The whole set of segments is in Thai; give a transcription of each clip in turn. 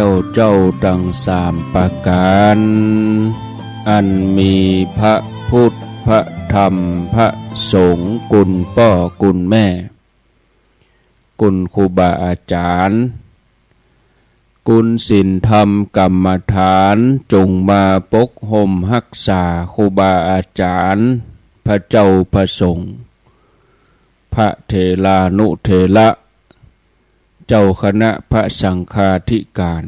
วเจ้าดังสามประการอันมีพระพุทธพระธรรมพระสงฆ์กุลพ่อกุลแม่กุลครูบาอาจารย์กุลศีลธรรมกรรมฐานจงมาปกห่มรักษาครูบาอาจารย์พระเจ้าพระสงฆ์พระเถรานุเถระเจ้าคณะพระสังฆาธิการ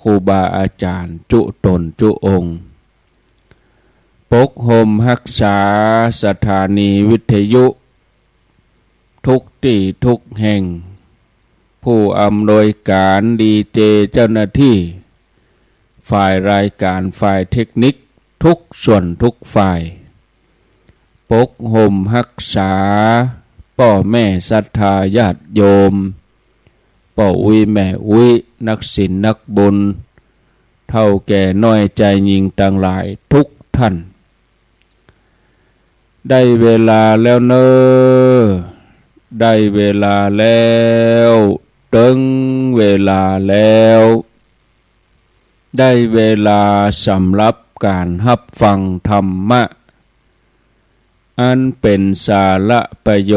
ครูบาอาจารย์จุตนจุองค์ปกห่มรักษาสถานีวิทยุทุกที่ทุกแห่งผู้อำนวยการดีเจเจ้าหน้าที่ฝ่ายรายการฝ่ายเทคนิคทุกส่วนทุกฝ่ายปกห่มรักษาพ่อแม่ศรัทธาญาติโยมพ่ออุ้ยแม่อุ้ยนักศิลป์นักบุญเท่าแก่น้อยใจยิงต่างหลายทุกท่านได้เวลาแล้วเนอได้เวลาแล้วถึงเวลาแล้วได้เวลาสำหรับการรับฟังธรรมะอันเป็นสาระประโย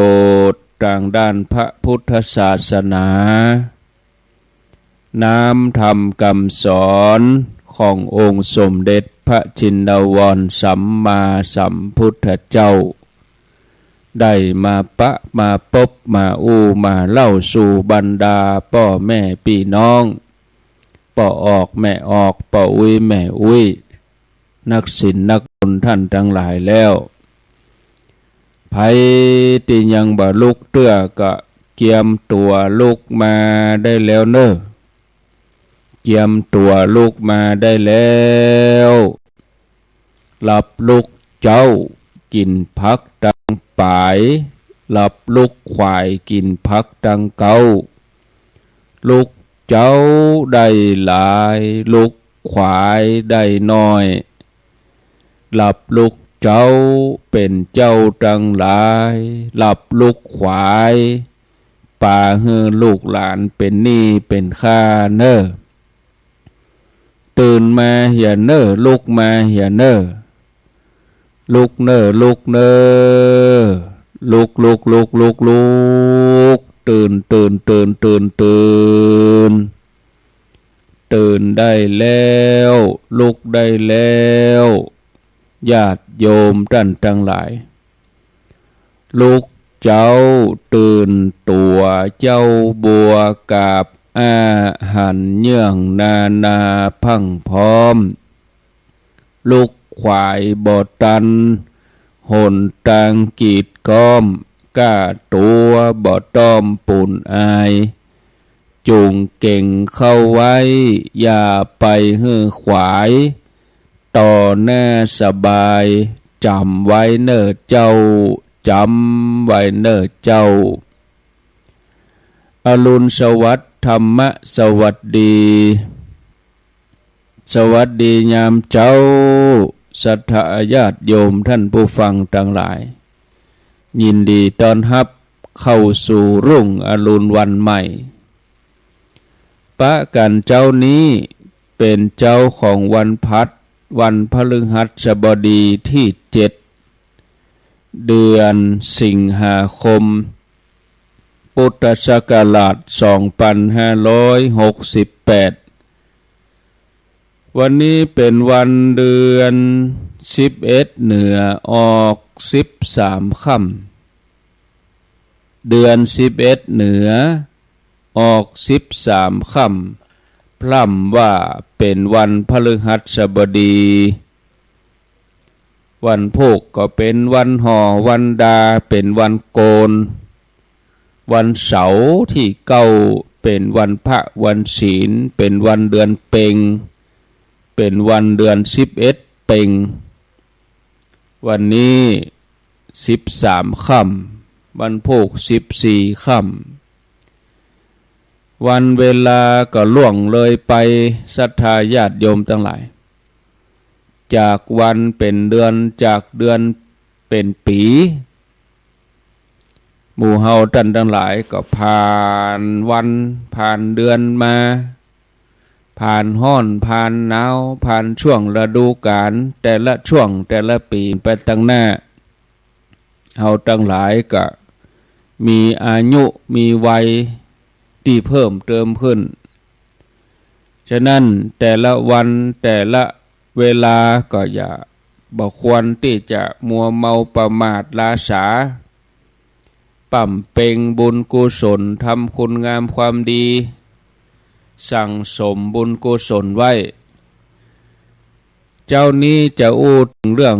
ชน์ทางด้านพระพุทธศาสนาน้อมธรรมคำสอนขององค์สมเด็จพระจินดาภรณ์สัมมาสัมพุทธเจ้าได้มาปะมาพบมามาเล่าสู่บรรดาพ่อแม่พี่น้องพ่อออกแม่ออกพ่ออุ้ยแม่อุ้ยนักศิลป์นักบุญท่านทั้งหลายแล้วไผที่ยังบ่ลุกเตื้อก็เกียมตัวลุกมาได้แล้วเนอะเกียมตัวลุกมาได้แล้วหลับลุกเจ้ากินพักดังปายหลับลุกควายกินพักดังเกาลุกเจ้าได้หลายลุกควายได้น้อยหลับลุกเจ้าเป็นเจ้าดังหลายหลับลุกควายป่าเฮือลูกหลานเป็นหนี้เป็นค่าเนอตื่นมาอย่าเนอลุกมาอย่าเนอลุกเนอลุกเนอลุกตื่นตื่นได้แล้วลุกได้แล้วญาติโยมท่านทั้งหลายลุกเจ้าตื่นตัวเจ้าบัวกาบอาหันเยื่องนาพังพร้อมลุกควายบ่ตันหนตางกีดก้อมก้าตัวบ่ต้อมปุ่นอายจุงเก่งเข้าไว้อย่าไปหื้อขวายต่อหน้าสบายจำไว้เน้อเจ้าจำไว้เน้อเจ้าอรุณสวัสดิ์ธรรมะสวัสดีสวัสดียามเจ้าศรัทธาญาติโยมท่านผู้ฟังทั้งหลายยินดีต้อนรับเข้าสู่รุ่งอรุณวันใหม่ปะกันเจ้านี้เป็นเจ้าของวันพัดวันพฤหัสบดีที่7เดือนสิงหาคมพุทธศักราช2568วันนี้เป็นวันเดือน11เหนือออก13ค่ำเดือน11เหนือออก13ค่ำพร่ำว่าเป็นวันพฤหัสบดีวันพุธก็เป็นวันห่อวันดาเป็นวันโกนวันเสาร์ที่9เป็นวันพระวันศีลเป็นวันเดือนเพ็ญเป็นวันเดือน11เพ็ญวันนี้13ค่ำวันพุธ14ค่ำวันเวลาก็ล่วงเลยไปศรัทธาญาติโยมทั้งหลายจากวันเป็นเดือนจากเดือนเป็นปีหมู่เฮาท่านทั้งหลายก็ผ่านวันผ่านเดือนมา ผ่านห้อนผ่านหนาวผ่านช่วงฤดูกาลแต่ละช่วงแต่ละปีไปตั้งหน้าเฮาตั้งหลายก็มีอายุมีวัยที่เพิ่มเติมขึ้นฉะนั้นแต่ละวันแต่ละเวลาก็อย่าบ่ควรที่จะมัวเมาประมาทลาสาปั่มเป่งบุญกุศลทำคุณงามความดีสั่งสมบุญกุศลไว้เจ้านี้จะอู้ถึงเรื่อง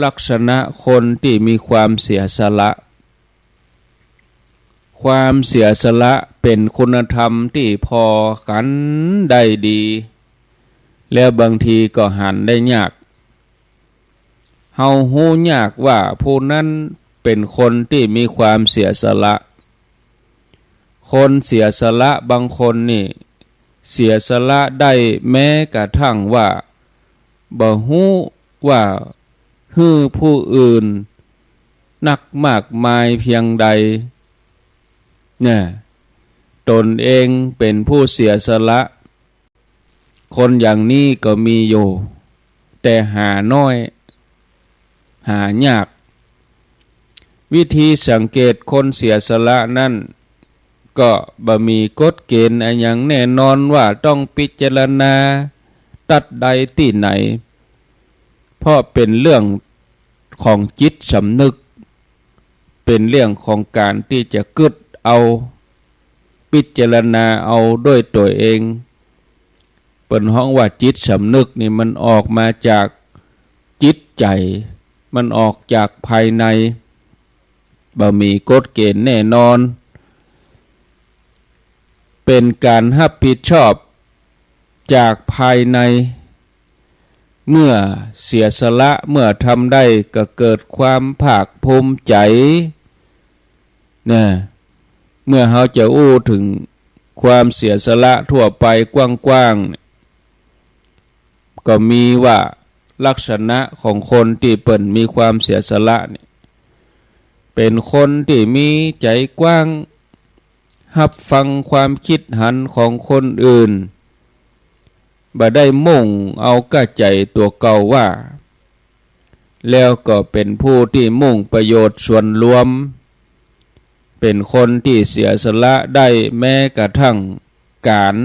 ลักษณะคนที่มีความเสียสละความเสียสละเป็นคุณธรรมที่พอกันได้ดีแล้วบางทีก็หันได้ยากเฮาฮู้ยากว่าผู้นั้นเป็นคนที่มีความเสียสละคนเสียสละบางคนนี่เสียสละได้แม้กระทั่งว่าบ่ฮู้ว่าฮื้อผู้อื่นนักมากมายเพียงใดเนี่ยตนเองเป็นผู้เสียสละคนอย่างนี้ก็มีอยู่แต่หาน้อยหายากวิธีสังเกตคนเสียสละนั้นก็บ่มีกฎเกณฑ์อะไรอย่างแน่นอนว่าต้องพิจารณาตัดใดที่ไหนเพราะเป็นเรื่องของจิตสำนึกเป็นเรื่องของการที่จะกึดเอาพิจารณาเอาด้วยตัวเองเปิ้นฮ้องว่าจิตสำนึกนี่มันออกมาจากจิตใจมันออกจากภายในบ่มีกฎเกณฑ์แน่นอนเป็นการรับผิดชอบจากภายในเมื่อเสียสละเมื่อทำได้ก็เกิดความภาคภูมิใจนะเมื่อเราจะอู้ถึงความเสียสละทั่วไปกว้างๆก็มีว่าลักษณะของคนที่เปิ่นมีความเสียสละนี่เป็นคนที่มีใจกว้างรับฟังความคิดหันของคนอื่นบ่ได้มุ่งเอากะใจตัวเก่าว่าแล้วก็เป็นผู้ที่มุ่งประโยชน์ส่วนรวมเป็นคนที่เสียสละได้แม้กระทั่งการ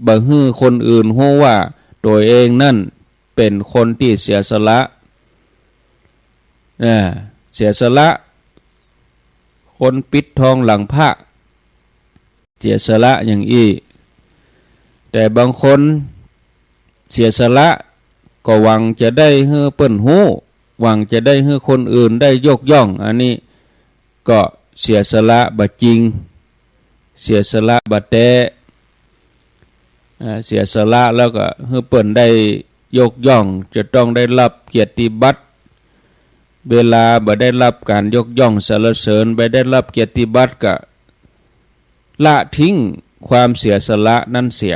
บ่ฮื้อคนอื่นฮู้ว่าตัวเองนั่นเป็นคนที่เสียสละเสียสละคนปิดทองหลังพระเสียสละอย่างอี้แต่บางคนเสียสละก็หวังจะได้ให้เปิ้นฮู้หวังจะได้ให้คนอื่นได้ยกย่องอันนี้ก็เสียสละบ่จริงเสียสละบ่แท้เสียสละแล้วก็ให้เปิ้นได้ยกย่องจะต้องได้รับเกียรติบัตรเวลาบ่ได้รับการยกย่องสรรเสริญบ่ได้รับเกียรติบัตรก็ละทิ้งความเสียสละนั้นเสี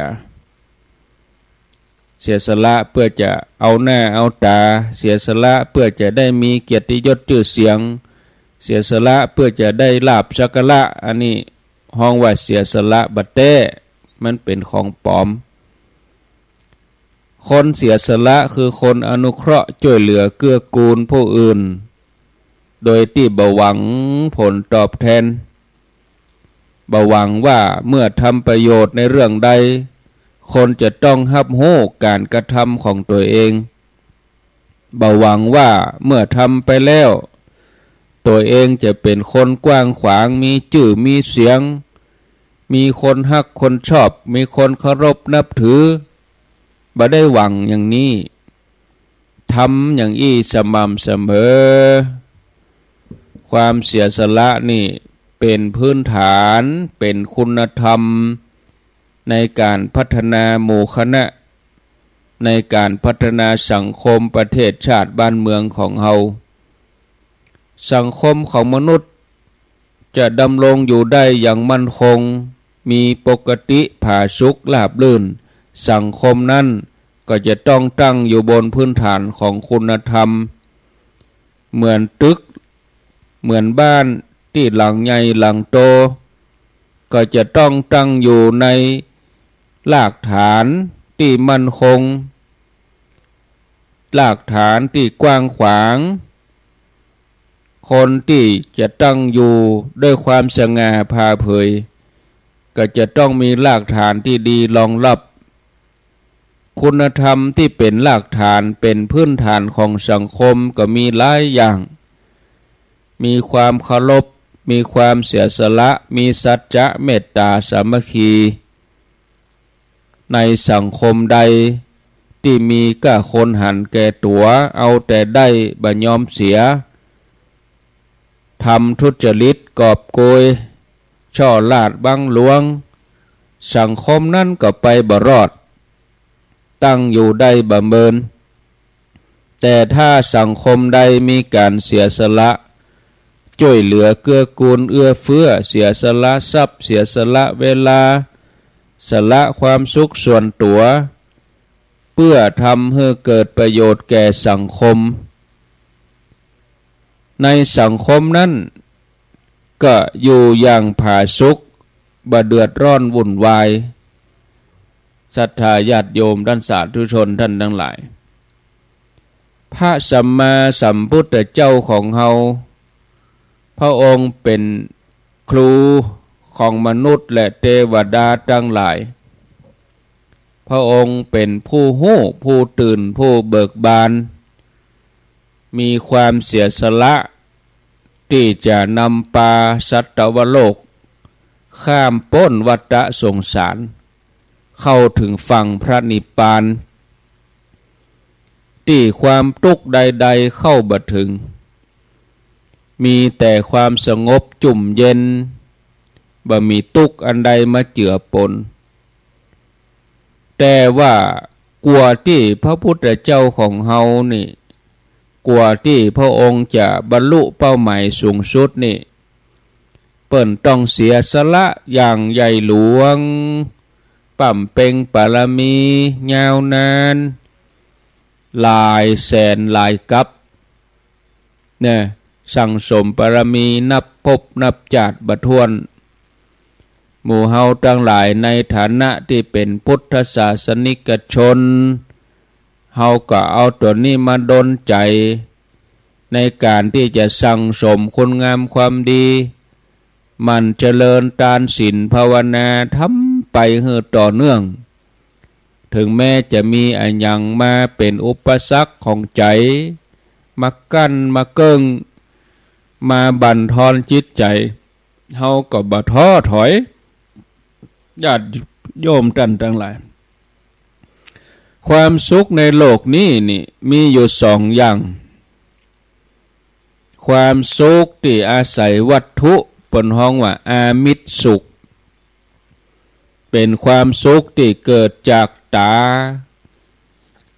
ยสละเพื่อจะเอาหน้าเอาตาเสียสละเพื่อจะได้มีเกียรติยศชื่อเสียงเสียสละเพื่อจะได้ลาภสักการะอันนี้ฮ้องว่าเสียสละบ่แท้มันเป็นของปลอมคนเสียสละคือคนอนุเคราะห์ช่วยเหลือเกื้อกูลผู้อื่นโดยที่บ่หวังผลตอบแทนบ่หวังว่าเมื่อทำประโยชน์ในเรื่องใดคนจะต้องรับรู้การกระทำของตัวเองบ่หวังว่าเมื่อทำไปแล้วตัวเองจะเป็นคนกว้างขวางมีชื่อมีเสียงมีคนฮักคนชอบมีคนเคารพนับถือบ่ได้หวังอย่างนี้ทำอย่างอี้สม่ำเสมอความเสียสละนี่เป็นพื้นฐานเป็นคุณธรรมในการพัฒนาหมู่คณะในการพัฒนาสังคมประเทศชาติบ้านเมืองของเฮาสังคมของมนุษย์จะดำรงอยู่ได้อย่างมั่นคงมีปกติผาสุกราบรื่นสังคมนั้นก็จะต้องตั้งอยู่บนพื้นฐานของคุณธรรมเหมือนตึกเหมือนบ้านที่หลังใหญ่หลังโตก็จะต้องตั้งอยู่ใน รากฐานที่มั่นคงรากฐานที่กว้างขวางคนที่จะตั้งอยู่ด้วยความสง่าผ่าเผยก็จะต้องมีรากฐานที่ดีรองรับคุณธรรมที่เป็นรากฐานเป็นพื้นฐานของสังคมก็มีหลายอย่างมีความเคารพมีความเสียสละมีสัจจะเมตตาสามัคคีในสังคมใดที่มีก็คนหันแก่ตัวเอาแต่ได้บ่ยอมเสียทำทุจริตกอบโกยช่อลาดบังหลวงสังคมนั้นก็ไปบ่รอดตั้งอยู่ได้บ่เมินแต่ถ้าสังคมใดมีการเสียสละช่วยเหลือเกื้อกูลเอื้อเฟื้อเสียสละทรัพย์เสียสละเวลาสละความสุขส่วนตัวเพื่อทำให้เกิดประโยชน์แก่สังคมในสังคมนั้นก็อยู่อย่างผาสุกบ่เดือดร้อนวุ่นวายศรัทธาญาติโยมท่านสาธุชนท่านทั้งหลายพระสัมมาสัมพุทธเจ้าของเฮาพระองค์เป็นครูของมนุษย์และเทวดาทั้งหลายพระองค์เป็นผู้ฮู้ผู้ตื่นผู้เบิกบานมีความเสียสละที่จะนำพาสัตวโลกข้ามพ้นวัฏสงสารเข้าถึงฝั่งพระนิพพานที่ความทุกข์ใดๆเข้าบ่ถึงมีแต่ความสงบจุ่มเย็นบ่มีทุกข์อันใดมาเจือปนแต่ว่ากลัวที่พระพุทธเจ้าของเฮานี่กลัวที่พระองค์จะบรรลุเป้าหมายสูงสุดนี่เปิ้นต้องเสียสละอย่างใหญ่หลวงปั่มเพ็งบารมียาวนานหลายแสนหลายกัปเนี่ยสั่งสมบารมีนับพบนับจาดบ่ถ้วนหมู่เฮาทั้งหลายในฐานะที่เป็นพุทธศาสนิกชนเฮาก็เอาตัวนี้มาดลใจในการที่จะสั่งสมคุณงามความดีมันเจริญทานศีลภาวนาทำไปให้ต่อเนื่องถึงแม้จะมีอันยังมาเป็นอุปสรรคของใจมากั้นมาเกิ้งมาบั่นทอนจิตใจเฮาก็บ่ท้อถอยญาติโยมท่านทั้งหลายความสุขในโลกนี้นี่มีอยู่สองอย่างความสุขที่อาศัยวัตถุเปิ้นฮ้องว่าอามิตรสุขเป็นความสุขที่เกิดจากตา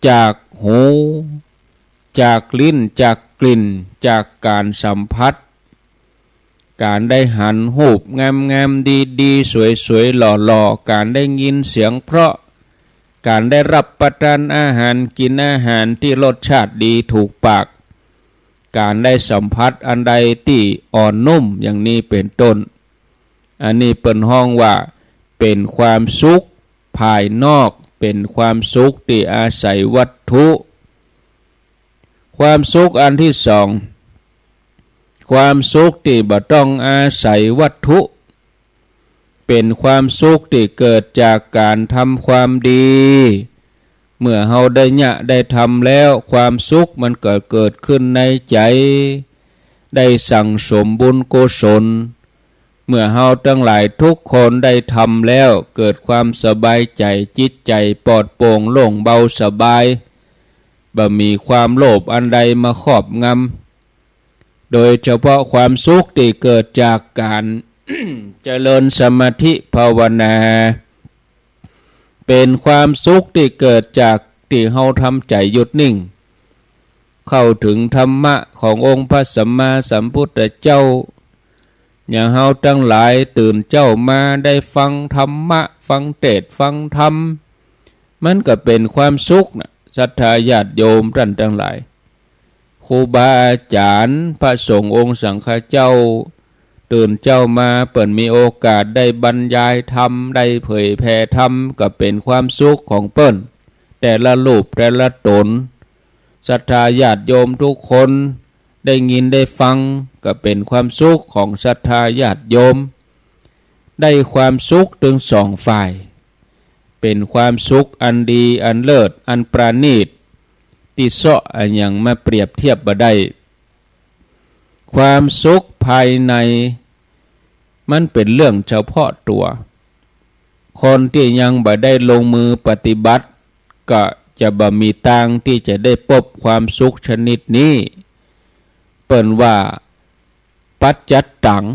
จากหูจากลิ้นจากกลิ่นจากการสัมผัสการได้หันหูบงามๆดีๆสวยๆหล่อๆการได้ยินเสียงเพราะการได้รับประทานอาหารกินอาหารที่รสชาติดีถูกปากการได้สัมผัสอันใดที่อ่อนนุ่มอย่างนี้เป็นต้นอันนี้เป็นห้องว่าเป็นความสุขภายนอกเป็นความสุขที่อาศัยวัตถุความสุขอันที่สองความสุขที่บ่ต้องอาศัยวัตถุเป็นความสุขที่เกิดจากการทำความดีเมื่อเฮาได้ได้ทำแล้วความสุขมันเกิดขึ้นในใจได้สั่งสมบุญกุศลเมื่อเฮาทั้งหลายทุกคนได้ทำแล้วเกิดความสบายใจจิตใจปลอดโปร่งโล่งเบาสบายบ่มีความโลภอันใดมาครอบงำโดยเฉพาะความสุขที่เกิดจากการ เจริญสมาธิภาวนาเป็นความสุขที่เกิดจากที่เฮาทำใจหยุดนิ่งเข้าถึงธรรมะขององค์พระสัมมาสัมพุทธเจ้าอย่างเฮาทั้งหลายตื่นเจ้ามาได้ฟังธรรมะฟังเทศน์ฟังธรรมมันก็เป็นความสุขนะศรัทธาญาติโยมท่านทั้งหลายครูบาอาจารย์พระสงฆ์องค์สังฆเจ้า ตื่นเจ้ามาเปิ่นมีโอกาสได้บรรยายธรรมได้เผยแผ่ธรรมก็เป็นความสุขของเปิ้นแต่ละรูปแต่ละตนศรัทธาญาติโยมทุกคนได้ยินได้ฟังก็เป็นความสุขของศรัทธาญาติโยมได้ความสุขถึงสองฝ่ายเป็นความสุขอันดีอันเลิศอันประณีตที่เสาะอันยังมาเปรียบเทียบบ่ได้ความสุขภายในมันเป็นเรื่องเฉพาะตัวคนที่ยังบ่ได้ลงมือปฏิบัติก็จะบ่มีทางที่จะได้พบความสุขชนิดนี้เปิ้นว่าปัจจัตตัง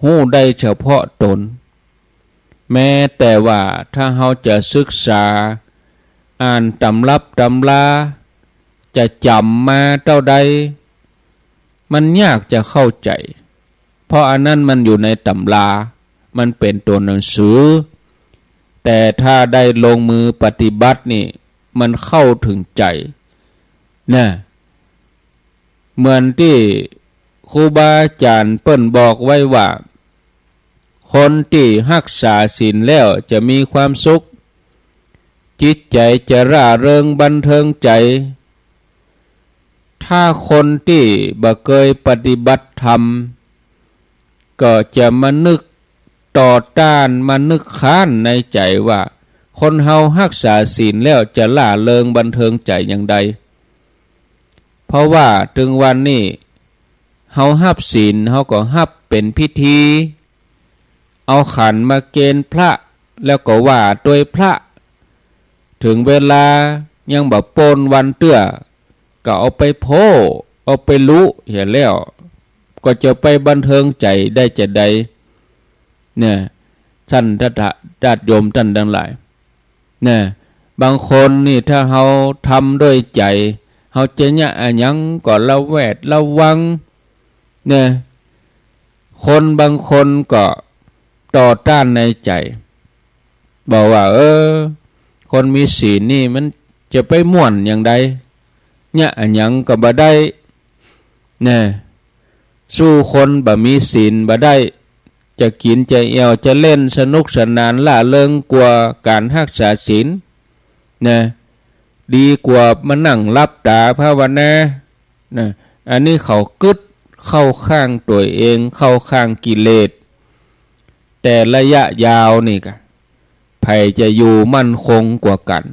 ฮู้ได้เฉพาะตนแม้แต่ว่าถ้าเราจะศึกษาอ่านตำรับตำราจะจำมาเท่าใดมันยากจะเข้าใจเพราะอันนั้นมันอยู่ในตำรามันเป็นตัวหนังสือแต่ถ้าได้ลงมือปฏิบัตินี่มันเข้าถึงใจนะเหมือนที่ครูบาอาจารย์เปิ้นบอกไว้ว่าคนที่รักษาศีลแล้วจะมีความสุขจิตใจจะร่าเริงบันเทิงใจถ้าคนที่บ่เคยปฏิบัติธรรมก็จะมานึกต่อต้านมานึกค้านในใจว่าคนเฮารักษาศีลแล้วจะร่าเริงบันเทิงใจอย่างใดเพราะว่าถึงวันนี้เฮารับศีลเฮาก็รับเป็นพิธีเอาขันมาเกณฑ์พระแล้วก็ว่าโดยพระถึงเวลายังบ่โปนวันเตื้อก็เอาไปโพเอาไปลุเห็นแล้วก็จะไปบันเทิงใจได้จะใดเนี่ยท่านญาติโยมท่านทั้งหลายเนี่ยบางคนนี่ถ้าเฮาทำด้วยใจเฮาจะเนี่ยหยังก็ระแวดระวังเนี่ยคนบางคนก็ต่อต้านในใจบอกว่าคนมีศีลนี่มันจะไปม่วนอย่างใดเนี่ยหยังก็บ่ได้เนี่ยสู้คนบ่มีศีลบ่ได้จะกินจะเอวจะเล่นสนุกสนานล่าเริงกว่าการรักษาศีลนะดีกว่ามานั่งรับตาภาวนานะอันนี้เขากึดเข้าข้างตัวเองเข้าข้างกิเลสแต่ระยะยาวนี่ก็ไผจะอยู่มั่นคงกว่ากัน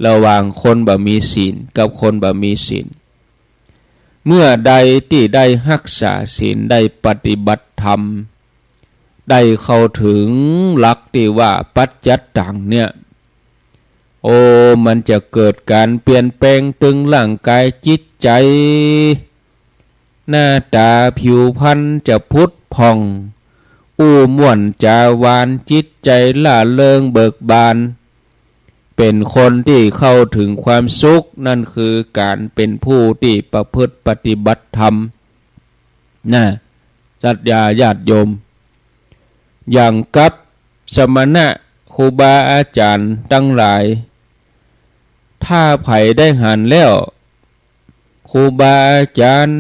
ระหว่างคนบ่มีศีลกับคนบ่มีศีลเมื่อใดที่ได้รักษาศีลได้ปฏิบัติธรรมได้เข้าถึงหลักที่ว่าปัจจัตตังเนี่ยมันจะเกิดการเปลี่ยนแปลงตึงร่างกายจิตใจหน้าตาผิวพรรณจะพุทธผ่องม่วนจาวานจิตใจล่าเริงเบิกบานเป็นคนที่เข้าถึงความสุขนั่นคือการเป็นผู้ที่ประพฤติปฏิบัติธรรมนะศรัทธาญาติโยมอย่างกับสมณะครูบาอาจารย์ทั้งหลายถ้าไผได้หันแล้วครูบาอาจารย์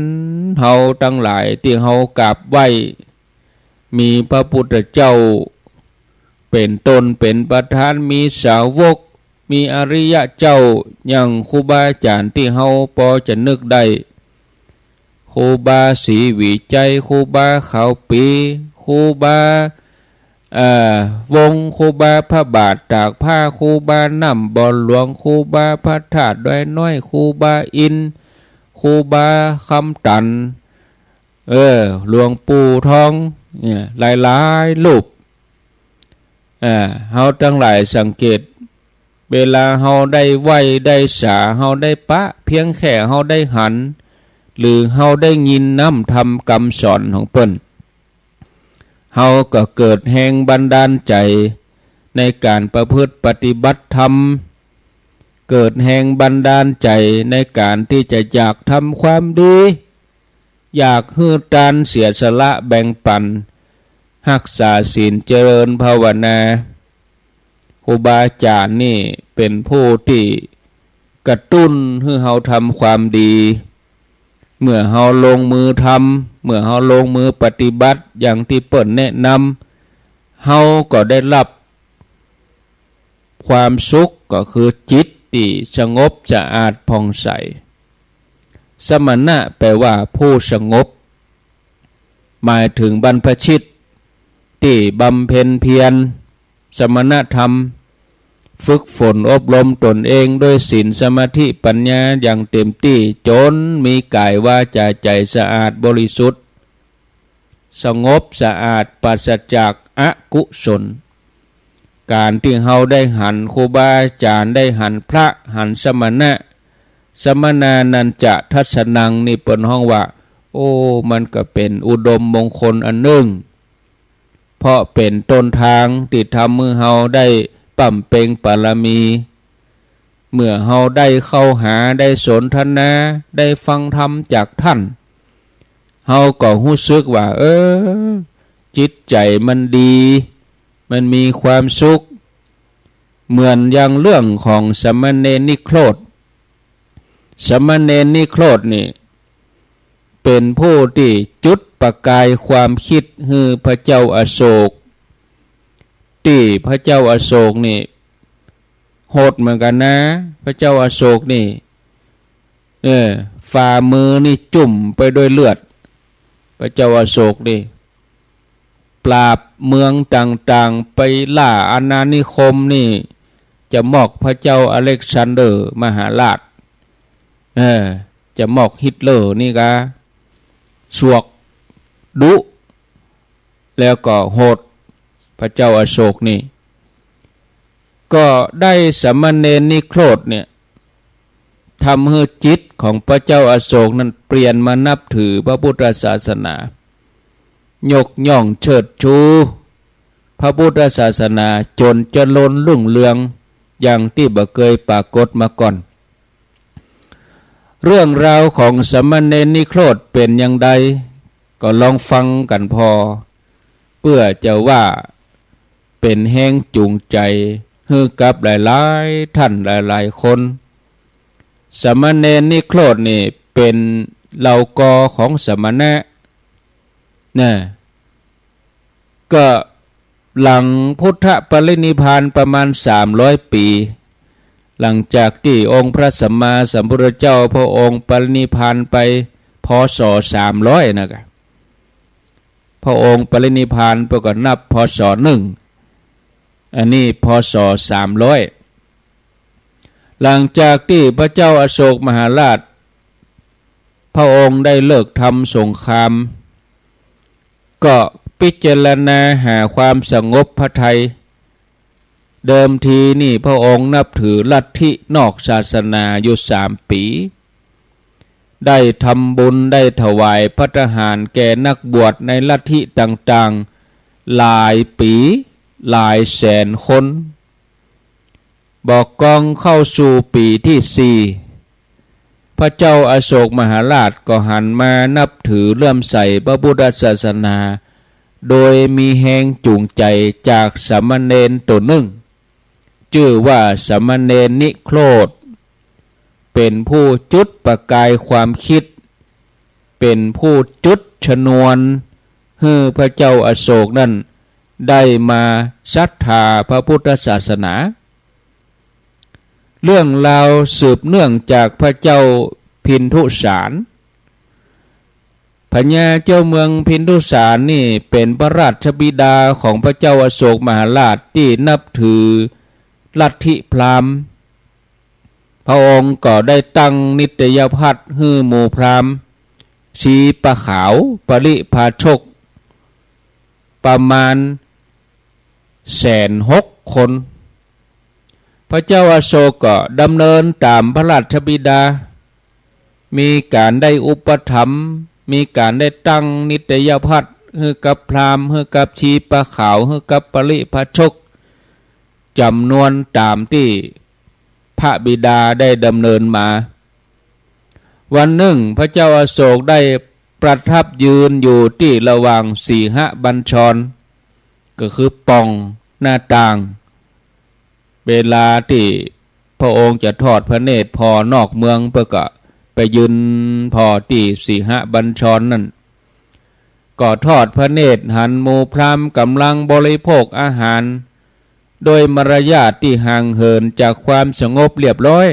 เฮาทั้งหลายที่เฮากราบไหว้มีพระพุทธเจ้าเป็นต้นเป็นประธานมีสาวกมีอริยะเจ้าอย่างครูบาอาจารย์ที่เฮาพอจะนึกได้ครูบาศรีวิจัยครูบาขาวปีครูบาวงครูบาพระบาทตากผ้าครูบาน้ำบ่อหลวงครูบาพระธาตุดอยน้อยครูบาอินครูบาคำตันหลวงปู่ทองเนี่ยหลายๆรูปเฮาทั้งหลายสังเกตเวลาเฮาได้ไหวได้สาเฮาได้ปะเพียงแค่เฮาได้หันหรือเฮาได้ยินน้ำทำคำสอนของเปิ้นเฮาก็เกิดแห่งบันดาลใจในการประพฤติปฏิบัติธรรมเกิดแห่งบันดาลใจในการที่จะอยากทำความดีอยากฮือตานเสียสละแบ่งปันรักษาศีลเจริญภาวนาครูบาอาจารย์นี่เป็นผู้ที่กระตุ้นให้เฮาทำความดี เมื่อเฮาลงมือทำเมื่อเฮาลงมือปฏิบัติอย่างที่เปิ้นแนะนำเฮาก็ได้รับความสุขก็คือจิตที่สงบสะอาดผ่องใสสมณะแปลว่าผู้สงบหมายถึงบรรพชิตที่บำเพ็ญเพียรสมณธรรมฝึกฝนอบรมตนเองด้วยศีลสมาธิปัญญาอย่างเต็มที่จนมีกายวาจาใจสะอาดบริสุทธิ์สงบสะอาดปราศจากอกุศลการที่เฮาได้หันครูบาอาจารย์ได้หันพระหันสมณะสมณานันจะทัศนังนี่เปิ้นห้องว่าโอ้มันก็เป็นอุดมมงคลอันหนึ่งเพราะเป็นต้นทางที่ทำมือเฮาได้ปั่มเป่งบารมีเมื่อเฮาได้เข้าหาได้สนทนาได้ฟังธรรมจากท่านเฮาก็รู้สึกว่าจิตใจมันดีมันมีความสุขเหมือนอย่างเรื่องของสมณเณรนิโครธสมณเณรนิโครธนี่เป็นผู้ที่จุดประกายความคิดให้พระเจ้าอโศกที่พระเจ้าอโศกนี่โหดเหมือนกันนะพระเจ้าอโศกนี่ฝ่ามือนี่จุ่มไปด้วยเลือดพระเจ้าอโศกนี่ปราบเมืองต่างๆไปล่าอาณานิคมนี่จะมอกพระเจ้าอเล็กซานเดอร์มหาราชจะมอกฮิตเลอร์นี่กะสวกดุแล้วก็โหดพระเจ้าอโศกนี่ก็ได้สมณเณรนิโครธเนี่ยทำให้จิตของพระเจ้าอโศกนั้นเปลี่ยนมานับถือพระพุทธศาสนายกย่องเชิดชูพระพุทธศาสนาจนเจริญรุ่งเรืองอย่างที่บ่เคยปรากฏมาก่อนเรื่องราวของสมณเณรนิโครธเป็นอย่างใดก็ลองฟังกันพอเพื่อจะว่าเป็นแห่งจูงใจให้กับหลายๆท่านหลายๆคนสมณเณรนิโครธนี่เป็นเหล่ากอของสมณะก็หลังพุทธปรินิพพานประมาณ300 ปีหลังจากที่องค์พระสัมมาสัมพุทธเจ้าพระองค์ปรินิพพานไปพ.ศ. 300นะครับพระองค์ปรินิพพานไปก็นับพ.ศ. 1อันนี้พ.ศ. 300หลังจากที่พระเจ้าอโศกมหาราชพระองค์ได้เลิกทำสงครามก็พิจารณาหาความสงบพระทัยเดิมทีนี่พระองค์นับถือลัทธินอกศาสนาอยู่3 ปีได้ทำบุญได้ถวายภัตตาหารแก่นักบวชในลัทธิต่างๆหลายปีหลายแสนคนบอกกองเข้าสู่ปีที่4พระเจ้าอโศกมหาราชก็หันมานับถือเลื่อมใสพระพุทธศาสนาโดยมีแรงจูงใจจากสามเณรตัวหนึ่งชื่อว่าสามเณรนิโครธเป็นผู้จุดประกายความคิดเป็นผู้จุดชนวนให้พระเจ้าอโศกนั้นได้มาศรัทธาพระพุทธศาสนาเรื่องราวสืบเนื่องจากพระเจ้าพินทุสารพญาเจ้าเมืองพินทุสารนี่เป็นพระราชบิดาของพระเจ้าอโศกมหาราชที่นับถือลัทธิพราหมณ์พระองค์ก็ได้ตั้งนิตยพัฒน์ให้หมู่พราหมณ์ชีปะขาวปริภาชกประมาณ160,000 คนพระเจ้าอโศกก็ดำเนินตามพระราชบิดามีการได้อุปถัมภ์มีการได้ตั้งนิตยพัฒน์ให้กับพราหมณ์ให้กับชีปะขาวให้กับปริภาชกจำนวนตามที่พระบิดาได้ดำเนินมาวันหนึ่งพระเจ้าอโศกได้ประทับยืนอยู่ที่ระหว่างสีหบัญชรก็คือป่องหน้าต่างเวลาที่พระองค์จะทอดพระเนตรพอนอกเมืองเพื่อก็ไป ยืนพอตีสีหบัญชรนั่นก็ทอดพระเนตรหันหมู่พราหมณ์กำลังบริโภคอาหารโดยมารยาทที่ห่างเหินจากความสงบเรียบร้อย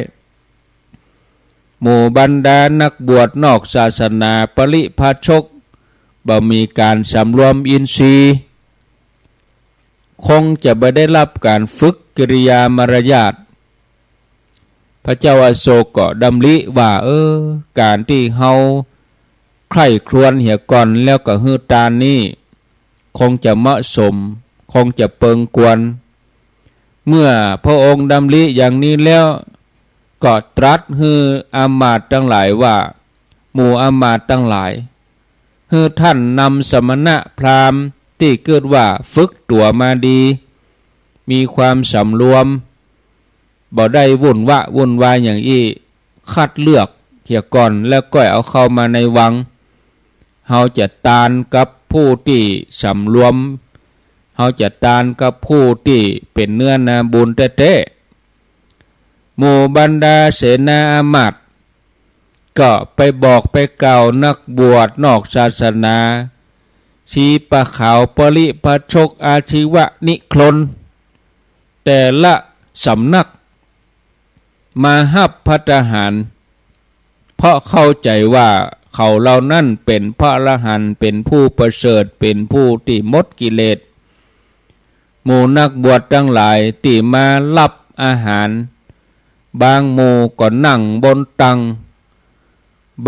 หมู่บรรดานักบวชนอกศาสนาปริพาชกบ่มีการสำรวมอินทรีย์คงจะไม่ได้รับการฝึกกิริยามารยาทพระเจ้าอโศกก็ดำริว่าการที่เฮาใคร่ครวญเหี่ยก่อนแล้วก็ฮือตานนี้คงจะเหมาะสมคงจะเปิงกวนเมื่อพระองค์ดำริอย่างนี้แล้วก็ตรัสฮืออามาตย์ทั้งหลายว่าหมู่อามาตย์ทั้งหลายฮือท่านนำสมณะพราหมณ์ที่เกิดว่าฝึกตัวมาดีมีความสำรวมบ่ได้วุ่นวายอย่างอี้คัดเลือกเหี่ยก่อนแล้วก็เอาเข้ามาในวังเฮาจะตานกับผู้ที่สำรวมเฮาจะตานกับผู้ที่เป็นเนื้อนาบุญแท้ๆหมู่บรรดาเสนาอามาตย์ก็ไปบอกไปกล่าวนักบวชนอกศาสนาชีปะขาวปริพาชกอาชีวะนิครนแต่ละสำนักมาหับภัตตาหารเพราะเข้าใจว่าเขาเหล่านั้นเป็นพระอรหันต์เป็นผู้ประเสริฐเป็นผู้ที่หมดกิเลสหมู่นักบวชทั้งหลายที่มารับอาหารบางหมู่ก็นั่งบนตัง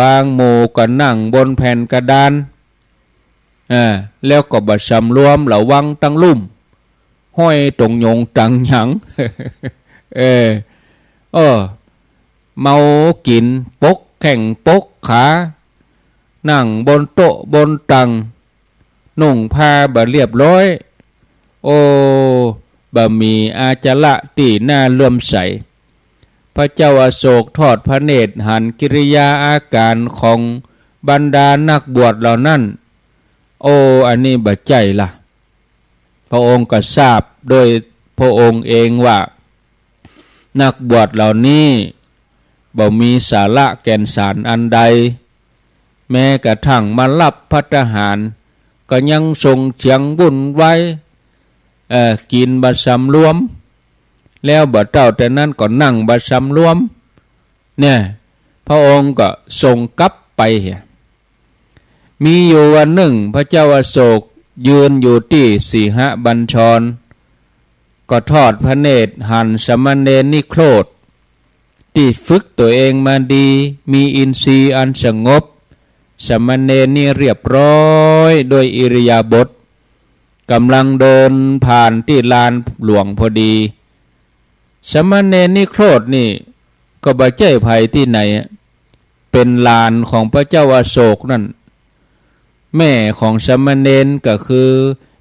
บางหมู่ก็นั่งบนแผ่นกระดานแล้วก็บัดสำรวมระวังตั้งลุ่มห้อยตรงยงตังหยังเมากินปกแข่งปกขานั่งบนโต๊ะบนตังนุ่งผ้าบะเรียบร้อยบะมีอาจละตีหน้าเลื่อมใสพระเจ้าอโศกทอดพระเนตรหันกิริยาอาการของบรรดานักบวชเหล่านั้นอันนี้บัดใจล่ะพระองค์ก็ทราบโดยพระองค์เองว่านักบวชเหล่านี้บ่มีสาระแก่นสารอันใดแม้กระทั่งมารับภัตตาหารก็ยังส่งเสียงวุ่นวายกินบัดสำรวมแล้วบัดเจ้าแต่นั้นก็นั่งบัดสำรวมเนี่ยพระองค์ก็ส่งกลับไปมีอยู่วันหนึ่งพระเจ้าอโศกยืนอยู่ที่สีหบัญชรก็ทอดพระเนตรหันสมณเณรนิโครธที่ฝึกตัวเองมาดีมีอินทรีย์อันสงบสมณเณรนี่เรียบร้อยโดยอิริยาบถกำลังเดินผ่านที่ลานหลวงพอดีสมณเณรนิโครธนี่ก็บ่ใช่ไผที่ไหนเป็นลานของพระเจ้าอโศกนั่นแม่ของสมณเณรก็คือ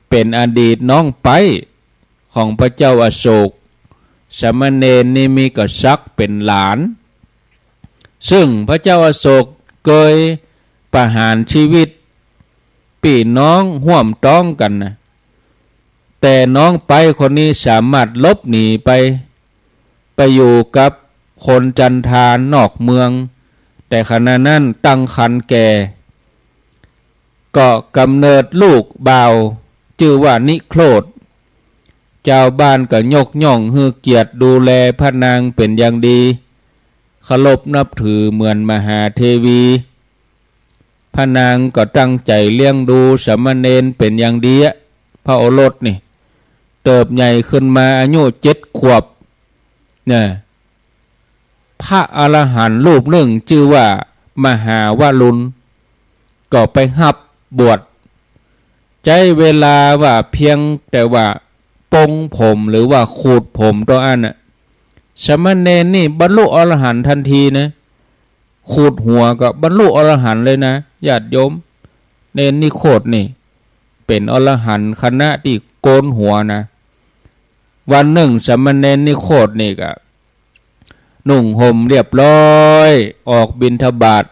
เป็นอดีตน้องไปของพระเจ้าอโศกสมณเณรนี่มีกษัตริย์เป็นหลานซึ่งพระเจ้าอโศกเคยประหารชีวิตพี่น้องห่วมต้องกันนะแต่น้องไปคนนี้สามารถลบหนีไปอยู่กับคนจันทานนอกเมืองแต่ขณะนั้นตั้งครรภ์แก่ก็กำเนิดลูกบ่าวชื่อว่านิโครธเจ้าบ้านก็ยกย่องฮือเกียรติดูแลพระนางเป็นอย่างดีเคารพนับถือเหมือนมหาเทวีพระนางก็ตั้งใจเลี้ยงดูสามเณรเป็นอย่างดีพระโอรสนี่เติบใหญ่ขึ้นมาอายุ7 ขวบเนี่ยพระอรหันต์รูปหนึ่งชื่อว่ามหาวรุณก็ไปหับบวชใช้เวลาว่าเพียงแต่ว่าปงผมหรือว่าขูดผมตัวอันสามเณรนี่บรรลุอรหันต์ทันทีนะขูดหัวก็บรรลุอรหันต์เลยนะญาติโยมเนนนี่โคตรนี่เป็นอรหันต์คณะที่โกนหัวนะวันหนึ่งสามเณรนี่โคตรนี่ก็นุ่งห่มเรียบร้อยออกบิณฑบาต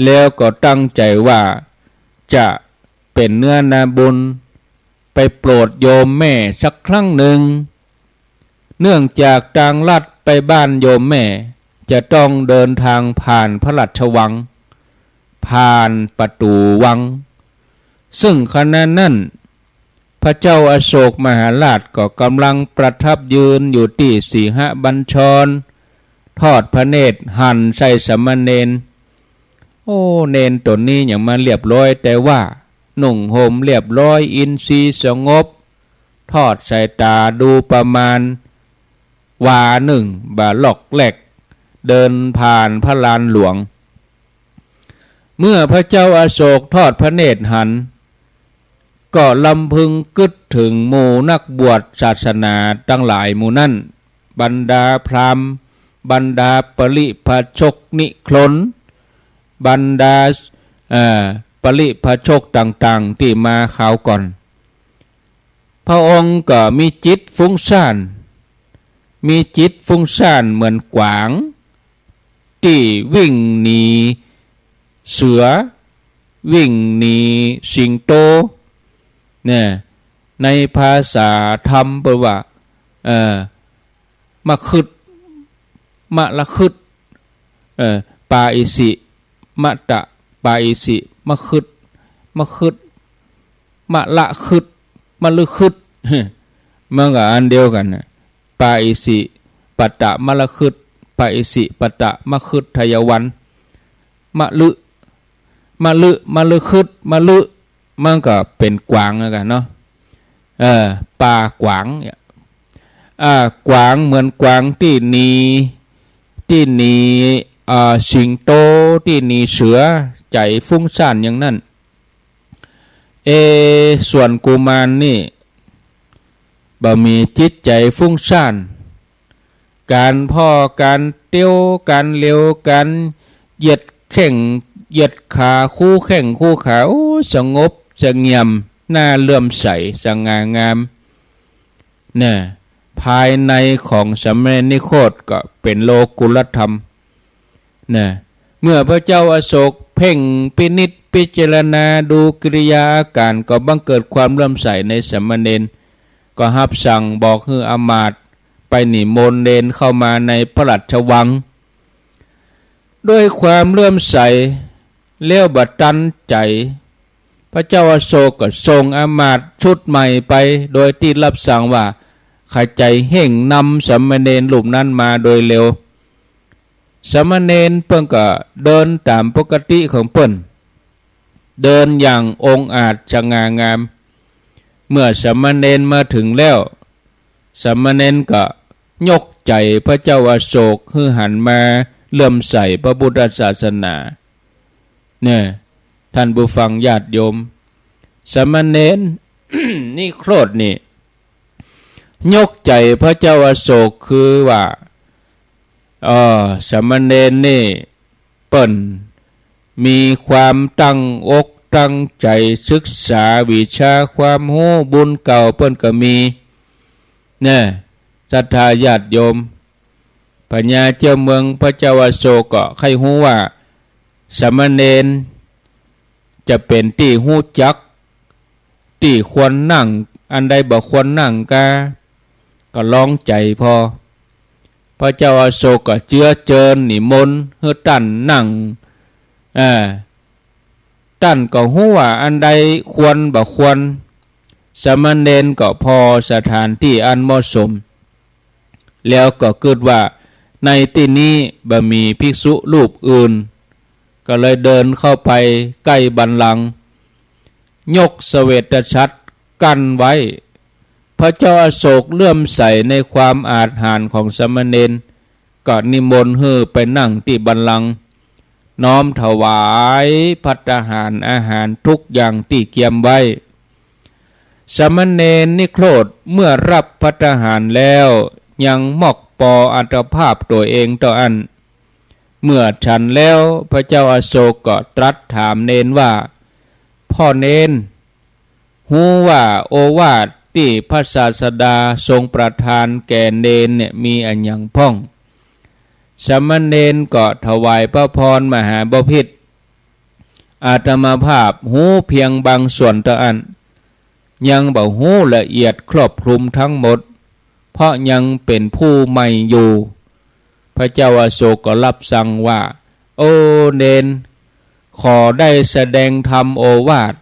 แล้วก็ตั้งใจว่าจะเป็นเนื้อนาบุญไปโปรดโยมแม่สักครั้งหนึ่งเนื่องจากทางลัดไปบ้านโยมแม่ จะต้องเดินทางผ่านพระราชวังผ่านประตูวังซึ่งขณะนั้นพระเจ้าอโศกมหาราชก็กำลังประทับยืนอยู่ที่สีหบัญชรทอดพระเนตรหันใส่สมณเณรโอ้เนนตนนี้อย่างมาเรียบร้อยแต่ว่านุ่งห่มเรียบร้อยอินทรีย์สงบทอดสายตาดูประมาณวาหนึ่งบาหลอกแหลกเดินผ่านพระลานหลวงเมื่อพระเจ้าอโศกทอดพระเนตรหันก็ลำพึงกึดถึงหมู่นักบวชศาสนาตั้งหลายหมู่นั้นบรรดาพราหมณ์บรรดาปริพาชกนิครนบรรดาปริพาชกต่างๆที่มาข่าวก่อนพระองค์ก็มีจิตฟุ้งซ่านเหมือนกวางที่วิ่งหนีเสือวิ่งหนีสิงโตเนี่ยในภาษาธรรมแปลว่ามะคึดมะละคึดปาอิสิมะตะปาอิสิมะคึดมะละคึดมะลึคึดมันก็อันเดียวกันนะปาอิสิปตะมะละคึดปาอิสิปตะมะคึดทยวันมะลึคึดมะลึมันก็เป็นกวางแล้วกันเนาะปลากวางเนี่ยกวางเหมือนกวางที่หนีสิงโตที่หนีเสือใจฟุ้งซ่านอย่างนั้นส่วนกุมารนี่บ่มีจิตใจฟุ้งซ่านการพ่อการเตี้ยวการเลี้ยวการเหยียดแข้งเหยียดขาคู่แข้งคู่ขาสงบสงบหน้าเลื่อมใสสง่างามเนี่ยภายในของสมณนิโคตก็เป็นโลกุลธรรมเนี่ยเมื่อพระเจ้าอโศกเพ่งพินิจพิจารณาดูกิริยาอาการก็บังเกิดความเลื่อมใสในสมณเณรก็รับสั่งบอกให้อมาตย์ไปนิมนต์เณรเข้ามาในพระราชวังด้วยความเลื่อมใสเลี้ยวบัดตันใจพระเจ้าอโศกก็ส่งอมาตย์ชุดใหม่ไปโดยที่รับสั่งว่าข้าใจเห่งนำสมณเณรรูปนั้นมาโดยเร็วสมณเณรเพิ่งก็เดินตามปกติของเพิ่นเดินอย่างองอาจสง่างามเมื่อสมณเณรมาถึงแล้วสมณเณรก็ยกใจพระเจ้าอโศกคือหันมาเลื่อมใสพระพุทธศาสนาเนี่ยท่านผู้ฟังญาติโยมสมณเณร นี่โคตรนี่ยกใจพระเจ้าอโศกคือว่าสมณเณรนี่เปิ้นมีความตั้งอกตั้งใจศึกษาวิชาความรู้บุญเก่าเปิ้นก็มีเนี่ยศรัทธาญาติโยมพญาเจ้าเมืองพระเจ้าอโศกก็ใครรู้ว่าสมณเณรจะเป็นที่หู้จักที่ควรนั่งอันใดบ่ควรนั่งก็ลองใจพอพระเจ้าอโศกก็เจือเจิญนิมนต์ให้ตั้นนั่งตั้นก็หู้ว่าอันใดควรบ่ควรสมณเณรก็พอสถานที่อันเหมาะสมแล้วก็เกิดว่าในที่นี้บ่มีภิกษุรูปอื่นก็เลยเดินเข้าไปใกล้บัลลังก์ยกเสวตฉัตรกั้นไว้พระเจ้าอโศกเลื่อมใสในความอาจหาญของสมณเณรก็นิมนต์ให้ไปนั่งที่บัลลังก์น้อมถวายภัตตาหารอาหารทุกอย่างที่เกียมไว้สมณเณรนิโครธเมื่อรับภัตตาหารแล้วยังมอกปออัตภาพตัวเองต่ออันเมื่อฉันแล้วพระเจ้าอโศกก็ตรัสถามเณรว่าพ่อเณรฮู้ว่าโอวาทที่พระศาสดาทรงประทานแก่เณรเนี่ยมีอันยังพ้องสมณเณรก็ถวายพระพรมหาบพิตรอาตมาภาพฮู้เพียงบางส่วนต่ออันยังบ่ฮู้ละเอียดครอบคลุมทั้งหมดเพราะยังเป็นผู้ใหม่อยู่พ พระเจ้าอโศกก็รับสั่งว่าโอ้เนนขอได้แสดงธรรมโอวาท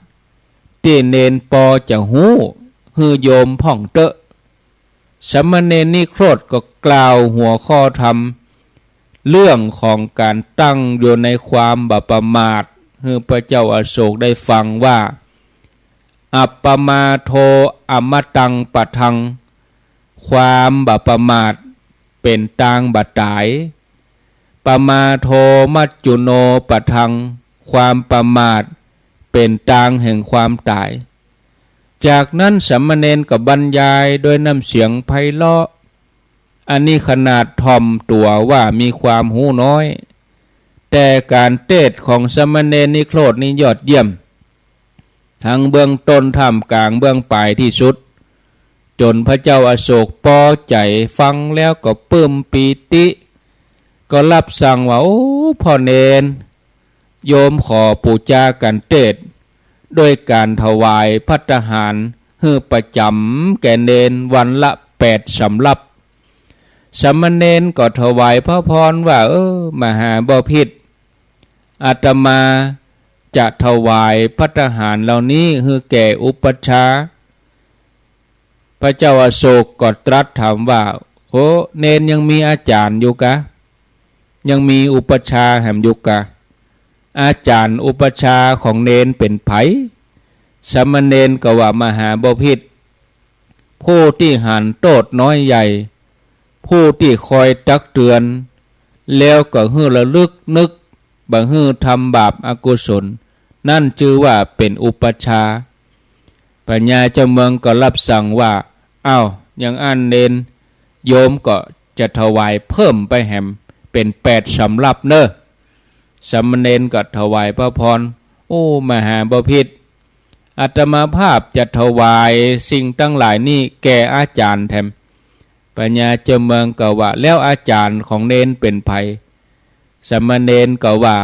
ที่เนนปอจะหู้ฮือโยมพ่องเตอะสมณเณรนิโครธก็กล่าวหัวข้อธรรมเรื่องของการตั้งอยู่ในความบาประมาทฮือพระเจ้าอโศกได้ฟังว่าอัปปมาโทอมตังปะทังความบาประมาทเป็นตางบาตายปมาโทมัจจุโนปะทังความประมาทเป็นตางแห่งความตายจากนั้นสามเณรก็บรรยายโดยน้ำเสียงไพเราะอันนี้ขนาดถ่อมตัวว่ามีความหูน้อยแต่การเทศน์ของสามเณรนิโครธนี้ยอดเยี่ยมทั้งเบื้องต้นท่ามกลางเบื้องปลายที่สุดจนพระเจ้าอโศกพอใจฟังแล้วก็ปลื้มปีติก็รับสั่งว่าโอ้พ่อเนนโยมขอปูจากันเทศน์ด้วยการถวายภัตตาหารให้ประจำแก่เนนวันละ8 สำรับสามเณรก็ถวายพระพรว่ามหาบพิตรอาตมาจะถวายภัตตาหารเหล่านี้ให้แก่อุปัชฌาย์พระเจ้าอโศกก็ตรัสถามว่าโอ้เนนยังมีอาจารย์อยู่กะยังมีอุปัชฌาย์แห่งอยู่กะอาจารย์อุปัชฌาย์ของเนนเป็นไผสามเณรก็ว่ามหาบพิตรผู้ที่หันโทษน้อยใหญ่ผู้ที่คอยตักเตือนแล้วก็ฮือระลึกนึกบ่ฮือทำบาปอกุศลนั่นชื่อว่าเป็นอุปัชฌาย์ปัญญาเจ้าเมืองก็รับสั่งว่าอย่างอันเนนโยมก็จะถวายเพิ่มไปแหมเป็น8 สำรับเนอะสามเณรก็ถวายพระพรโอ้มหาบพิตรอาตมาภาพจะถวายสิ่งตั้งหลายนี้แก่อาจารย์แทมปัญญาเจ้าเมืองก็ว่าแล้วอาจารย์ของเนนเป็นไผสามเณรก็ว่า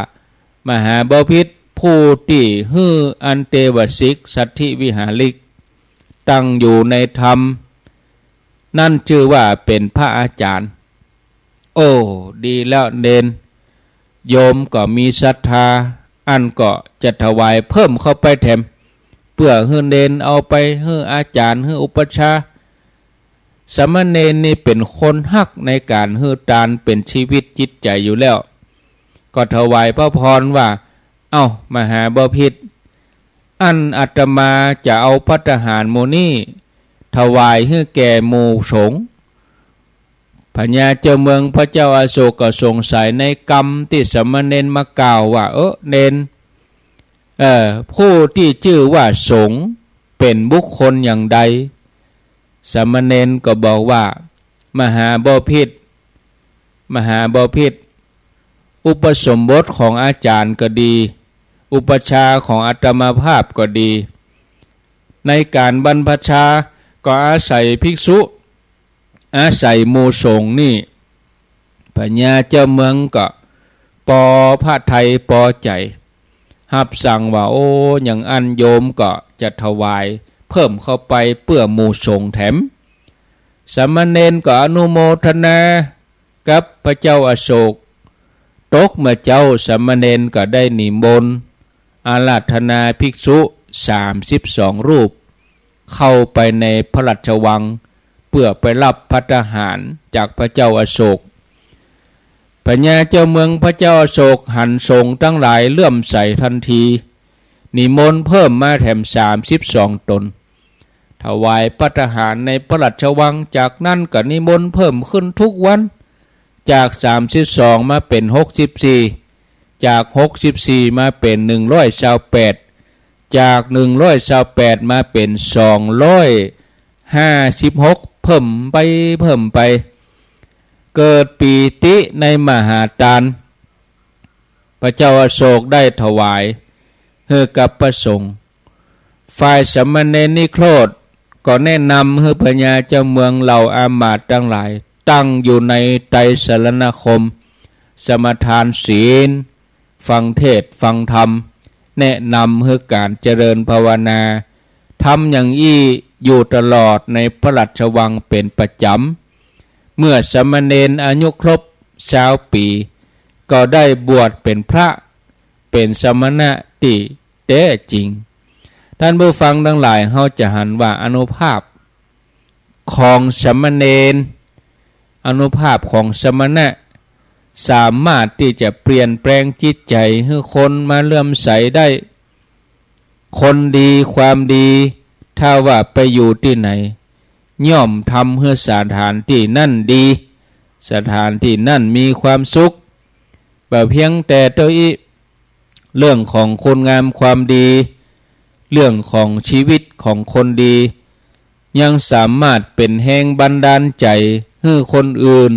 มหาบพิตรผู้ที่ฮืออันเตวสิกสัทธิวิหาริกตั้งอยู่ในธรรมนั่นชื่อว่าเป็นพระอาจารย์โอ้ดีแล้วเนนโยมก็มีศรัทธาอันก็จะถวายเพิ่มเข้าไปแถมเพื่อให้เนนเอาไปให้อาจารย์ให้อุปัชฌาย์สามเณรนี่เป็นคนฮักในการให้ทานเป็นชีวิตจิตใจอยู่แล้วก็ถวายพระพรว่ามหาบพิตรอันอาตมาจะเอาภัตตาหารโมนี่ถวายให้แก่หมู่สงฆ์พญาเจ้าเมืองพระเจ้าอาโศกก็สงสัยในกรรมที่สามเณรมากล่าวว่าเนนผู้ที่ชื่อว่าสงฆ์เป็นบุคคลอย่างใดสามเณรก็บอกว่ามหาบพิตรอุปสมบทของอาจารย์ก็ดีอุปชฌาย์ของอาตมาภาพก็ดีในการบรรพชาก็อาศัยภิกษุอาศัยหมู่สงฆ์นี่พญาเจ้าเมืองก็ปอพระไทยปอใจหับสั่งว่าอย่างอันโยมก็จะถวายเพิ่มเข้าไปเพื่อหมู่สงฆ์แถมสามเณรก็อนุโมทนากับพระเจ้าอโศกตกเมื่อเจ้าสามเณรก็ได้นิมนต์อาราธนาภิกษุ32 รูปเข้าไปในพระราชวังเพื่อไปรับภัตตาหารจากพระเจ้าอโศกพญาเจ้าเมืองพระเจ้าอโศกหันสงฆ์ทั้งหลายเลื่อมใสทันทีนิมนต์เพิ่มมาแถม32 ตนถวายภัตตาหารในพระราชวังจากนั้นก็นิมนต์เพิ่มขึ้นทุกวันจาก32มาเป็น64จาก64มาเป็น128จาก128มาเป็น256เพิ่มไปเกิดปีติในมหาทานพระเจ้าอโศกได้ถวายให้กับพระสงฆ์ฝ่ายสามเณรนิโครธก็แนะนำให้พญาเจ้าเมืองเหล่าอามาตย์ทั้งหลายตั้งอยู่ในไตรสรณคมสมทานศีลฟังเทศฟังธรรมแนะนำให้การเจริญภาวนาทำอย่างอยู่ตลอดในพระราชวังเป็นประจำเมื่อสามเณรอายุครบ 20 ปีก็ได้บวชเป็นพระเป็นสมณะที่แท้จริงท่านผู้ฟังทั้งหลายเฮาจะหันว่าอานุภาพของสมณเณรอานุภาพของสมณะสามารถที่จะเปลี่ยนแปลงจิตใจให้คนมาเลื่อมใสได้คนดีความดีถ้าว่าไปอยู่ที่ไหนย่อมทำให้สถานที่นั่นดีสถานที่นั่นมีความสุขแบบเพียงแต่ตัวอีเรื่องของคุณงามความดีเรื่องของชีวิตของคนดียังสามารถเป็นแห่งบันดาลใจให้คนอื่น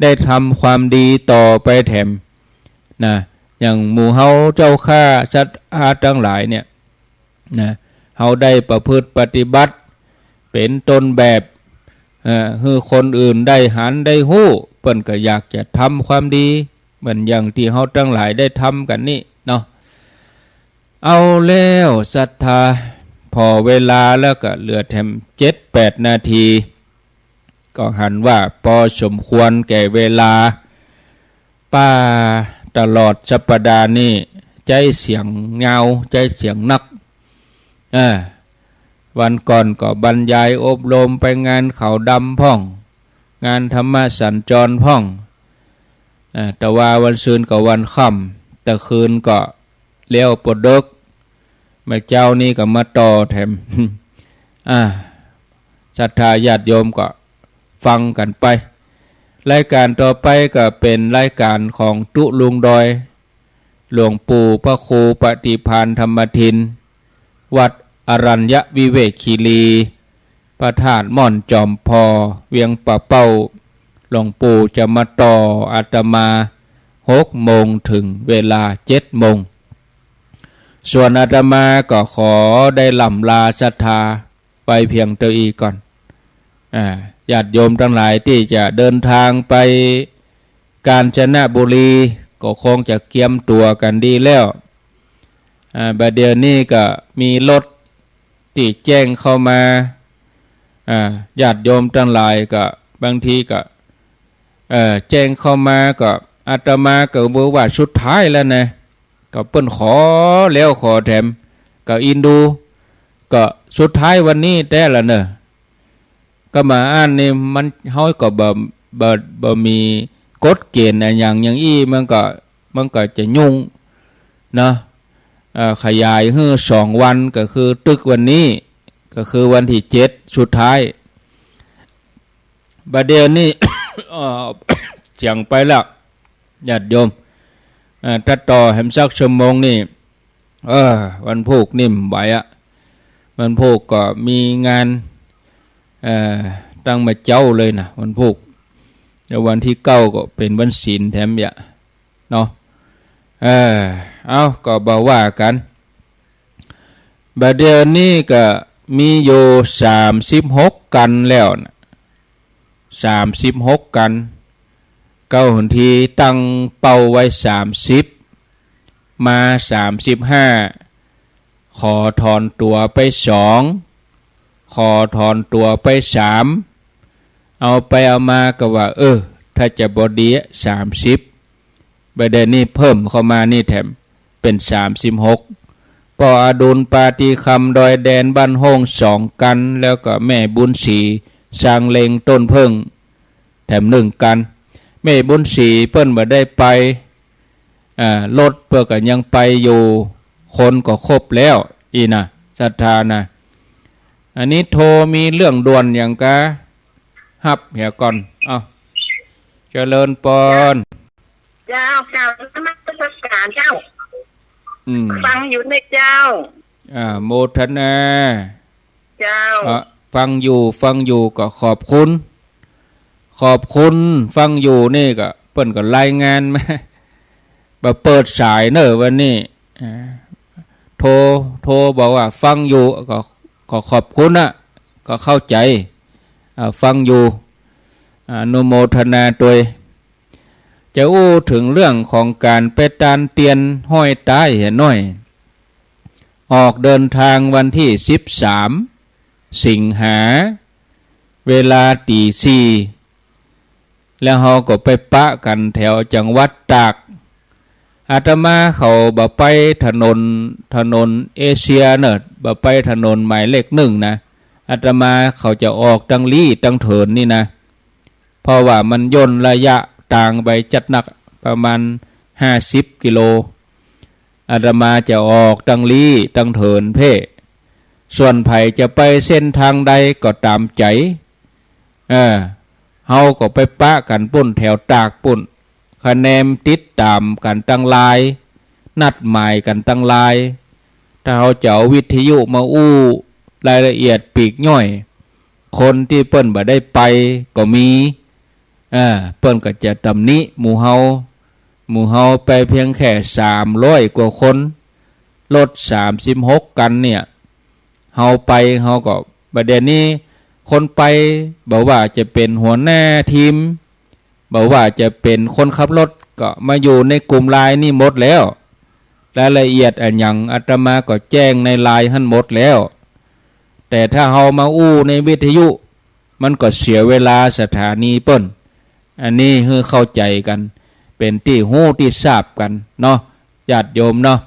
ได้ทำความดีต่อไปแถมนะอย่างหมู่เฮาเจ้าข้าสัตว์อาทั้งหลายเนี่ยนะเฮาได้ประพฤติปฏิบัติเป็นต้นแบบให้คนอื่นได้หันได้ฮู้เปิ้นก็อยากจะทำความดีเหมือนอย่างที่เฮาทั้งหลายได้ทำกันนี่เนาะเอาแล้วศรัทธาพอเวลาแล้วก็เหลือแถม 7-8 นาทีก็หันว่าพอสมควรแก่เวลาป้าตลอดสัปดาห์นี้ใจเสียงเงาใจเสียงนักวันก่อนก็บรรยายอบรมไปงานเขาดำพ่องงานธรรมสัญจรพ่องแต่ว่าวันซืนกับวันค่ำแต่คืนก็เลี้ยวปดกแม่เจ้านี่ก็มาต่อแถมศรัทธาญาติโยมก็ฟังกันไปรายการต่อไปก็เป็นรายการของตุลุงดอยหลวงปู่พระครูปฏิภาณธรรมทินวัดอรัญญวิเวกคีรีพระธาตุม่อนจอมพอเวียงป่าเป้าหลวงปู่จะมาต่ออาตมา6 โมงถึงเวลา7 โมงส่วนอาตมาก็ขอได้ลำลาศรัทธาไปเพียงเท่านี้ก่อนญาติโยมทั้งหลายที่จะเดินทางไปกาญจนบุรีก็คงจะเตรียมตัวกันดีแล้วบัดเดี๋ยวนี้ก็มีรถที่แจ้งเข้ามาญาติโยมทั้งหลายก็บางทีก็แจ้งเข้ามาก็อาตมาก็บอกว่าสุดท้ายแล้วนะก็เปิ้นขอแล้วขอแถมก็อินดูก็สุดท้ายวันนี้แต่ละเนอะก็มาอ่านนี่มันเฮาก็บ่มีกฎเกณฑ์อย่างอี้มันก็จะยุ่งนะขยายให้2 วันก็คือตึกวันนี้ก็คือวันที่7สุดท้ายบัดเดี๋ยวนี้ เสียงไปแล้วญาติโยมถ้าต่อแหมสักชั่วโมงนี่วันพุธนิ่มไหววันพุธก็มีงานตั้งมาเจ้าเลยนะวันพุธแล้ววันที่9ก็เป็นวันศีลแถมอย่าเนาะเอาก็บอกว่ากันบัดเดี๋ยวนี้ก็มีอยู่36 กันแล้วนะ36 กันเก้าหนทีตั้งเป้าไว้30มา35ขอถอนตัวไป2ขอถอนตัวไป3เอาไปเอามาก็ว่าถ้าจะบอดี30ประเด็นนี้เพิ่มเข้ามานี่แถมเป็น36ปออดุลปาฏิคำดอยแดนบ้านห้อง2 กันแล้วก็แม่บุญศรีสร้างเลงต้นเพิ่งแถม1 กันแม่บุญศรีเปิ้นบ่ได้ไปรถเพื่อก็ยังไปอยู่คนก็ครบแล้วอีนะศรัทธานะอันนี้โทรมีเรื่องด่วนอย่างกะฮับเหี่ยก่อนเจริญปอนเจ้านมัสการเจ้าฟังอยู่ในเจ้าโมทนาเจ้าฟังอยู่ก็ขอบคุณฟังอยู่นี่ก็เปิ้นก็รายงานมาเปิดสายเนอะวันนี้โทรบอกว่าฟังอยู่ก็ขอบคุณนะก็เข้าใจฟังอยู่อนุโมทนาด้วยจะอู้ถึงเรื่องของการไปตานเตียนห้อยใต้เห็นหน่อยออกเดินทางวันที่13 สิงหาเวลาตี 4 แล้วเราก็ไปปะกันแถวจังหวัดตากอาตมาเขาบ่ไปถนนเอเชียเนิดบ่ไปถนนหมายเลข1นะอาตมาเขาจะออกตังลี่ตังเถินนี่นะเพราะว่ามันย่นระยะต่างไปจัดหนักประมาณ50กิโลอาตมาจะออกตังลี่ตังเถินเพ่ส่วนไผจะไปเส้นทางใดก็ตามใจเฮาก็ไปปะกันปุ้นแถวตากปุ้นคะแนนติดตามกันตั้งลายนัดหมายกันตั้งลายถ้าเฮาจะเอาวิทยุมาอู้รายละเอียดปีกย่อยคนที่เปิ้นบ่ได้ไปก็มีเปิ้นก็จะตำหนิหมู่เฮาไปเพียงแค่300กว่าคนรถ36กันเนี่ยเฮาไปเฮาก็ประเด็นนี้คนไปบอกว่าจะเป็นหัวหน้าทีมบอกว่าจะเป็นคนขับรถก็มาอยู่ในกลุ่มไลน์นี่หมดแล้วรายละเอียดอันหยังอาตมาก็แจ้งในไลน์หั่นหมดแล้วแต่ถ้าเฮามาอู้ในวิทยุมันก็เสียเวลาสถานีเปิ้นอันนี้คือเข้าใจกันเป็นที่ฮู้ที่ทราบกันเนาะญาติโยมเนาะ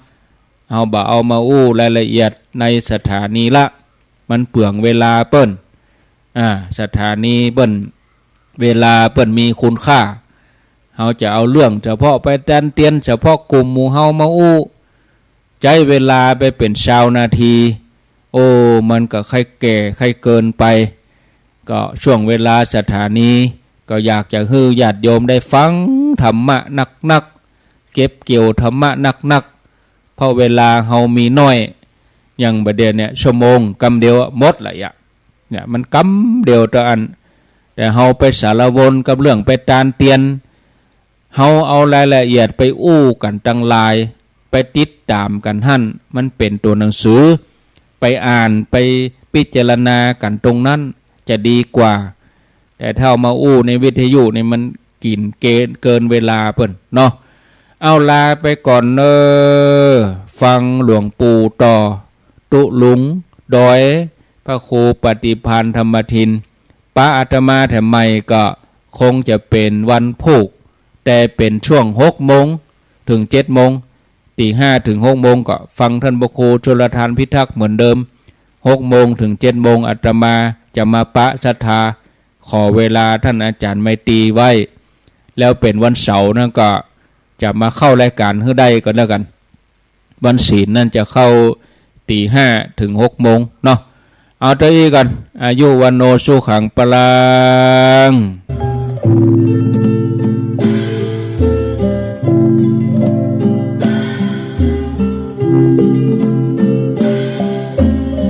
เฮาบ่เอามาอู้รายละเอียดในสถานีละมันเปลืองเวลาเปิ้นสถานีเปิ้นเวลาเปิ้นมีคุณค่าเฮาจะเอาเรื่องเฉพาะไปแตนเตียนเฉพาะกลุ่มหมู่เฮามาอู้ใจเวลาไปเป็น20นาทีโอ้มันก็ค่อยแก่ค่อยเกินไปก็ช่วงเวลาสถานีก็อยากจะให้ญาติโยมได้ฟังธรรมะนักๆเก็บเกี่ยวธรรมะนักๆเพราะเวลาเฮามีน้อยอย่างประเดี๋ยวเนี่ยชั่วโมงกำเดียวหมดละเนี่ยมันกำเดียวต่ออันแต่เฮาไปสารวนกับเรื่องไปตานเตียนเฮาเอารายละเอียดไปอู้กันตั้งลายไปติดตามกันหั่นมันเป็นตัวหนังสือไปอ่านไปพิจารณากันตรงนั้นจะดีกว่าแต่ถ้าเอามาอู้ในวิทยุนี่มันกินเกินเวลาเพิ่นเนาะเอาลาไปก่อนฟังหลวงปู่ต่อตุลุงดอยพระครูปฏิภาณธรรมทินป้าอาตมาทำไมก็คงจะเป็นวันพุธแต่เป็นช่วง6โมงถึง7โมงตี 5ถึง6โมงก็ฟังท่านพระครูชลทานพิทักษ์เหมือนเดิม6โมงถึง7โมงอาตมาจะมาปะศรัทธาขอเวลาท่านอาจารย์ไมตรีไว้แล้วเป็นวันเสาร์นั่นก็จะมาเข้ารายการให้ได้ก็แล้วกันวันศีลนั่นจะเข้าตี 5ถึง6โมงเนาะเอาตัวอีกกันอายุวันโนสุขังปลัง